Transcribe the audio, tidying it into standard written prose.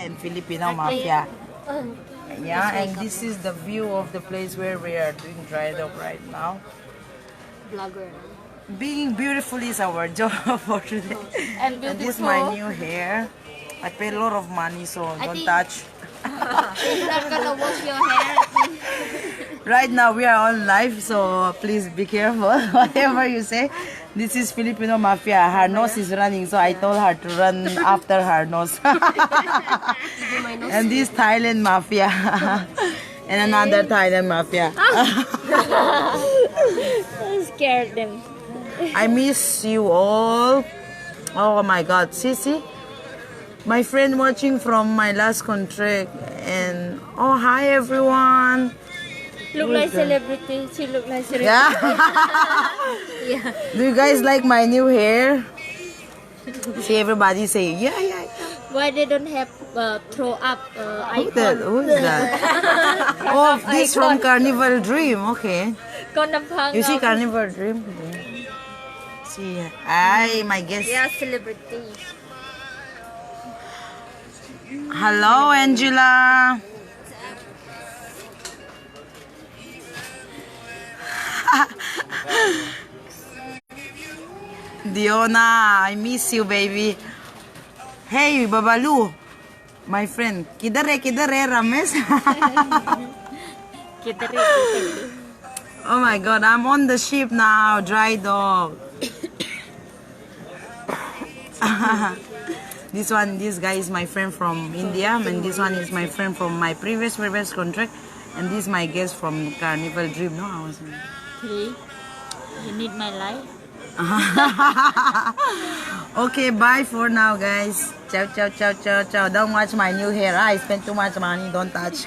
And Filipino Mafia. Yeah, and this is the view of the place where we are doing dry dock right now. Vlogger. Being beautiful is our job for today. And And this is beautiful. my new hair. I paid a lot of money, so don't think- touch. You're not gonna wash your hair. Right now we are on live, so please be careful. Whatever you say. This is Filipino Mafia. Her nose is running, so I told her to run after her nose. And this Thailand Mafia. And another Thailand Mafia. I scared them. I miss you all. Oh my God, Sisi, my friend watching from my last contract, and oh hi everyone. Look like celebrity. She look like celebrity. Yeah. Yeah. Do you guys like my new hair? See everybody say yeah. Why they don't have throw up Who's that? icon? Who's that? Oh, this from Carnival Dream. Okay. Konapang. You see Carnival Dream? See, I my guest. Yeah, celebrity. Hello, Angela. Diona, I miss you, baby. Hey, Babalu, my friend. Kidare, Ramesh. Oh my God, I'm on the ship now, dry dock. This guy is my friend from India, and this one is my friend from my previous contract, and this is my guest from Carnival Dream. No, I was. Hey, you need my life. Okay, bye for now, guys. Ciao. Don't watch my new hair. I spent too much money. Don't touch.